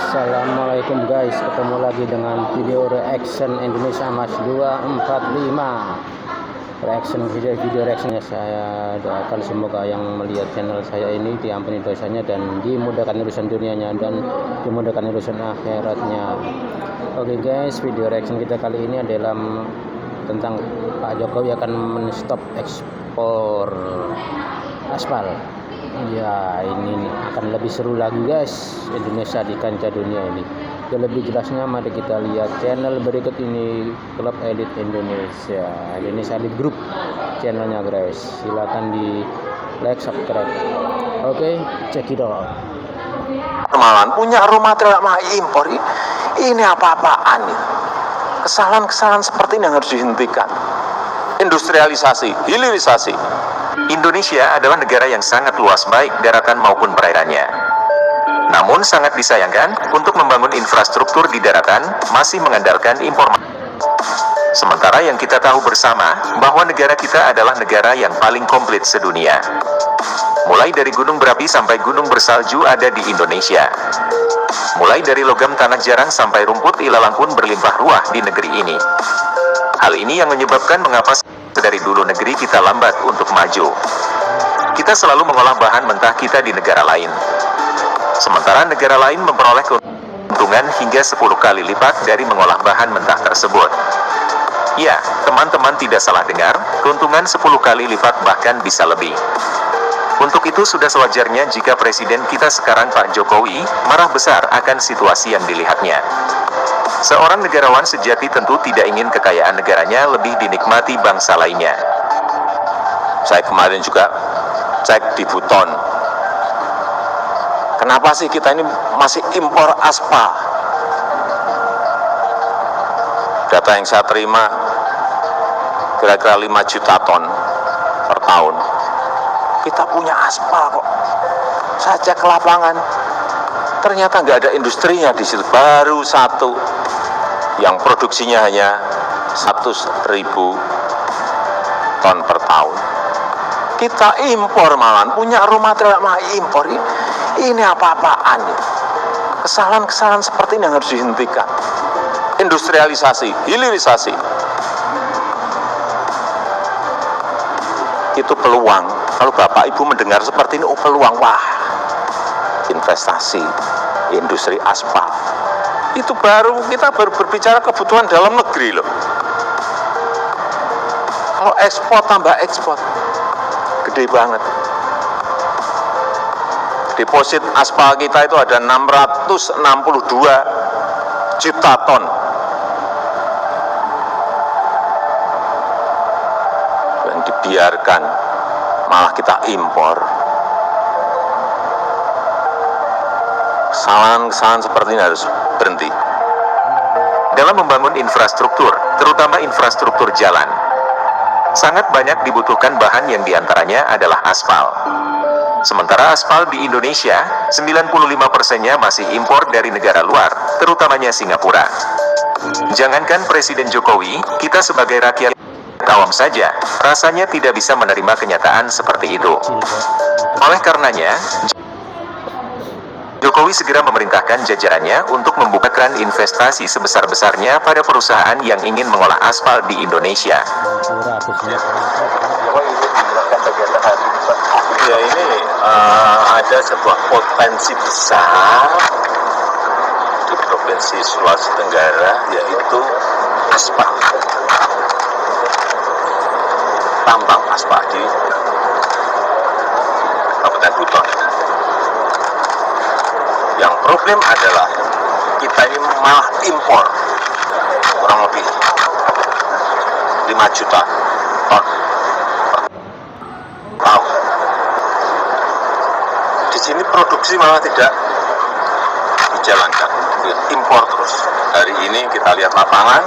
Assalamualaikum guys, ketemu lagi dengan video reaction Indonesia Match 245. Video reactionnya, saya doakan semoga yang melihat channel saya ini diampuni dosanya dan dimudahkan urusan dunianya dan dimudahkan urusan akhiratnya. Oke guys, video reaction kita kali ini adalah tentang Pak Jokowi akan menstop ekspor aspal. Ya, ini nih akan lebih seru lagi guys, Indonesia di kancah dunia ini. Ya, lebih jelasnya mari kita lihat channel berikut ini, Klub Elit Indonesia Elit Group channelnya guys. Silakan di like, subscribe. Oke, check it out. Malah punya raw material mah impor, ini apa-apaan ya? Kesalahan-kesalahan seperti ini yang harus dihentikan. Industrialisasi, hilirisasi. Indonesia adalah negara yang sangat luas baik daratan maupun perairannya. Namun sangat disayangkan untuk membangun infrastruktur di daratan masih mengandalkan impor. Sementara yang kita tahu bersama bahwa negara kita adalah negara yang paling komplit sedunia. Mulai dari gunung berapi sampai gunung bersalju ada di Indonesia. Mulai dari logam tanah jarang sampai rumput ilalang pun berlimpah ruah di negeri ini. Hal ini yang menyebabkan mengapa dari dulu negeri kita lambat untuk maju. Kita selalu mengolah bahan mentah kita di negara lain. Sementara negara lain memperoleh keuntungan hingga 10 kali lipat dari mengolah bahan mentah tersebut. Ya, teman-teman tidak salah dengar, keuntungan 10 kali lipat bahkan bisa lebih. Untuk itu sudah sewajarnya jika Presiden kita sekarang Pak Jokowi marah besar akan situasi yang dilihatnya. Seorang negarawan sejati tentu tidak ingin kekayaan negaranya lebih dinikmati bangsa lainnya. Saya kemarin juga cek di Buton. Kenapa sih kita ini masih impor aspal? Data yang saya terima kira-kira 5 juta ton per tahun. Kita punya aspal kok. Saya cek ke lapangan, ternyata nggak ada industrinya di situ. Baru satu yang produksinya hanya 100.000 ton per tahun. Kita impor malahan, punya raw material mah impor. Ini apa-apaan ya? Kesalahan-kesalahan seperti ini yang harus dihentikan. Industrialisasi, hilirisasi. Itu peluang. Kalau Bapak Ibu mendengar seperti ini, oh peluang, wah, investasi industri aspal. Itu baru kita berbicara kebutuhan dalam negeri loh. Kalau ekspor tambah ekspor, gede banget. Deposit aspal kita itu ada 662 juta ton. Yang dibiarkan malah kita impor. Kesalahan-kesalahan seperti ini harus berhenti. Dalam membangun infrastruktur, terutama infrastruktur jalan, sangat banyak dibutuhkan bahan yang diantaranya adalah aspal. Sementara aspal di Indonesia, 95%-nya masih impor dari negara luar, terutamanya Singapura. Jangankan Presiden Jokowi, kita sebagai rakyat awam saja, rasanya tidak bisa menerima kenyataan seperti itu. Oleh karenanya, Jokowi segera memerintahkan jajarannya untuk membuka keran investasi sebesar-besarnya pada perusahaan yang ingin mengolah aspal di Indonesia. Ya, ini ada sebuah potensi besar di Provinsi Sulawesi Tenggara, yaitu aspal. Tambang aspal di Kabupaten Buton. Yang problem adalah kita ini malah impor kurang lebih 5 juta ton per tahun. Di sini produksi malah tidak dijalankan, impor terus. Hari ini kita lihat lapangan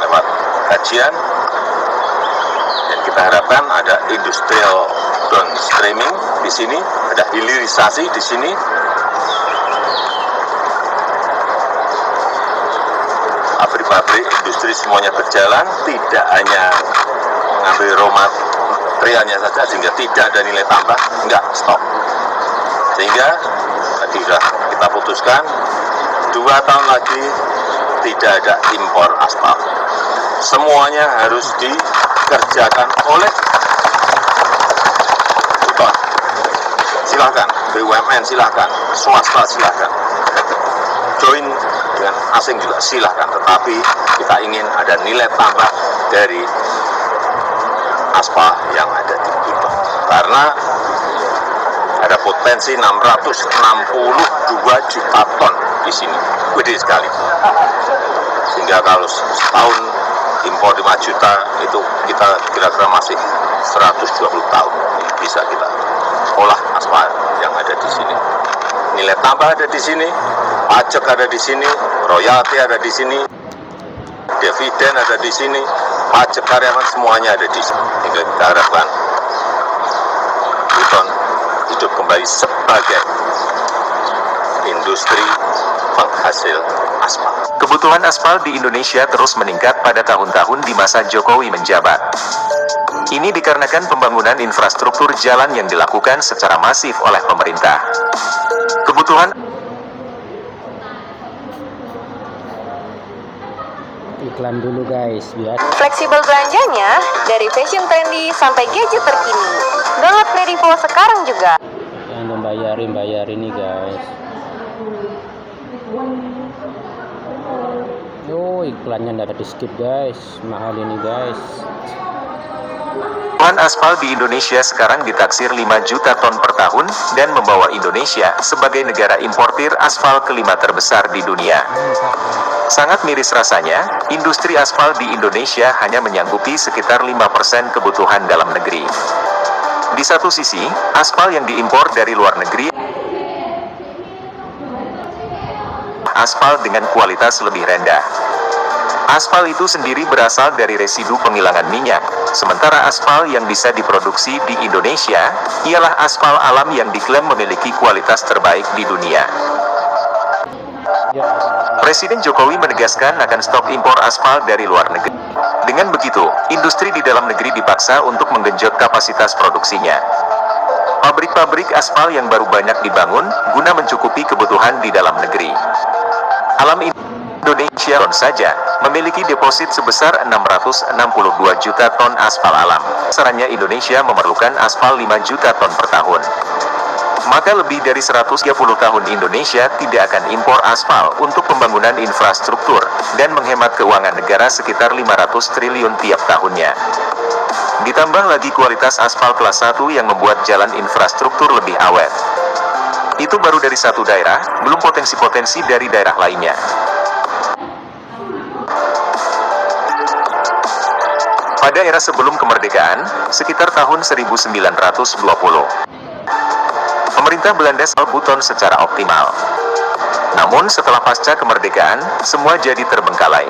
lewat kajian, dan kita harapkan ada industrial downstreaming di sini, ada hilirisasi di sini. Pabrik-pabrik, industri semuanya berjalan, tidak hanya mengambil raw materialnya saja sehingga tidak ada nilai tambah, enggak, stop. Sehingga tadi sudah kita putuskan 2 tahun lagi tidak ada impor aspal. Semuanya harus dikerjakan oleh Buton. Silahkan, BUMN silahkan, swasta silahkan, join dengan asing juga silahkan. Tetapi kita ingin ada nilai tambah dari aspal yang ada di Buton. Karena ada potensi 662 juta ton di sini, gede sekali. Sehingga kalau setahun impor 5 juta itu kita kira-kira masih 120 tahun bisa kita olah aspal yang ada di sini. Nilai tambah ada di sini, pajak ada di sini, royalti ada di sini, dividen ada di sini, pajak karyawan semuanya ada di sini. Sehingga kita harapkan Buton hidup kembali sebagai industri penghasil aspal. Kebutuhan aspal di Indonesia terus meningkat pada tahun-tahun di masa Jokowi menjabat. Ini dikarenakan pembangunan infrastruktur jalan yang dilakukan secara masif oleh pemerintah. Kebutuhan Iklan dulu guys, biar Fleksibel belanjanya, dari fashion trendy sampai gadget terkini. Download Kredivo sekarang juga. yang membayar ini guys. Oh, iklannya nggak ada di skip guys, mahal ini guys. kebutuhan aspal di Indonesia sekarang ditaksir 5 juta ton per tahun dan membawa Indonesia sebagai negara importir aspal kelima terbesar di dunia. Sangat miris rasanya, industri aspal di Indonesia hanya menyanggupi sekitar 5% kebutuhan dalam negeri. Di satu sisi, aspal yang diimpor dari luar negeri aspal dengan kualitas lebih rendah. Aspal itu sendiri berasal dari residu penghilangan minyak, sementara aspal yang bisa diproduksi di Indonesia ialah aspal alam yang diklaim memiliki kualitas terbaik di dunia. Presiden Jokowi menegaskan akan stok impor aspal dari luar negeri. Dengan begitu, industri di dalam negeri dipaksa untuk menggenjot kapasitas produksinya. Pabrik-pabrik aspal yang baru banyak dibangun guna mencukupi kebutuhan di dalam negeri. Alam Indonesia saja memiliki deposit sebesar 662 juta ton aspal alam. Sarannya Indonesia memerlukan aspal 5 juta ton per tahun. Maka lebih dari 130 tahun Indonesia tidak akan impor aspal untuk pembangunan infrastruktur dan menghemat keuangan negara sekitar 500 triliun tiap tahunnya. Ditambah lagi kualitas aspal kelas 1 yang membuat jalan infrastruktur lebih awet. Itu baru dari satu daerah, belum potensi-potensi dari daerah lainnya. Pada era sebelum kemerdekaan, sekitar tahun 1920, pemerintah Belanda Buton secara optimal. Namun setelah pasca kemerdekaan, semua jadi terbengkalai.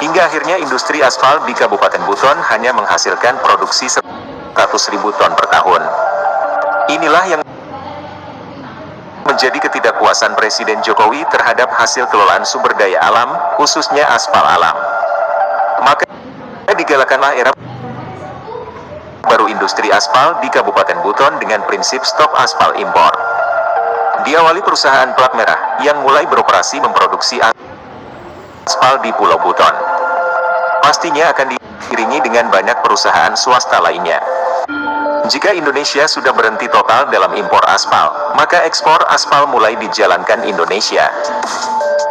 Hingga akhirnya industri aspal di Kabupaten Buton hanya menghasilkan produksi 100.000 ton per tahun. Inilah yang menjadi ketidakpuasan Presiden Jokowi terhadap hasil kelolaan sumber daya alam, khususnya aspal alam. Maka digalakanlah era baru industri aspal di Kabupaten Buton dengan prinsip stop aspal impor. Diawali perusahaan plat merah yang mulai beroperasi memproduksi aspal di Pulau Buton. Pastinya akan diiringi dengan banyak perusahaan swasta lainnya. Jika Indonesia sudah berhenti total dalam impor aspal, maka ekspor aspal mulai dijalankan Indonesia.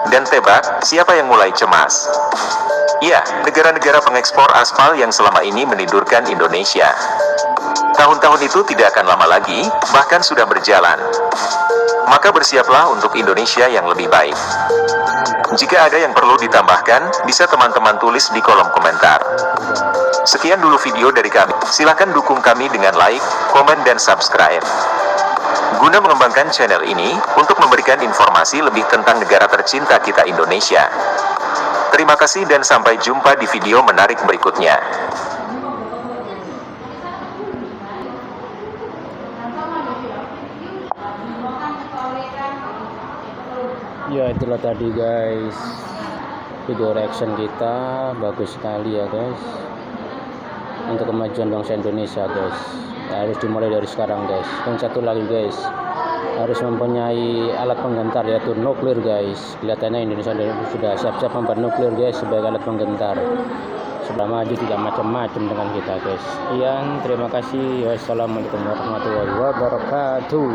Dan tebak, siapa yang mulai cemas? Ya, negara-negara pengekspor aspal yang selama ini menidurkan Indonesia. Tahun-tahun itu tidak akan lama lagi, bahkan sudah berjalan. Maka bersiaplah untuk Indonesia yang lebih baik. Jika ada yang perlu ditambahkan, bisa teman-teman tulis di kolom komentar. Sekian dulu video dari kami. Silahkan dukung kami dengan like, komen, dan subscribe. Guna mengembangkan channel ini, untuk memberikan informasi lebih tentang negara tercinta kita Indonesia. Terima kasih dan sampai jumpa di video menarik berikutnya. Ya itulah tadi guys, video reaction kita bagus sekali ya guys, untuk kemajuan bangsa Indonesia guys. Harus dimulai dari sekarang guys. Dan satu lagi guys, harus mempunyai alat penggentar yaitu nuklir guys. Kelihatannya Indonesia sudah siap-siap membuat nuklir guys sebagai alat penggentar. Sudah maju tidak macam-macam dengan kita guys. Sekian, terima kasih. Wassalamualaikum warahmatullahi wabarakatuh.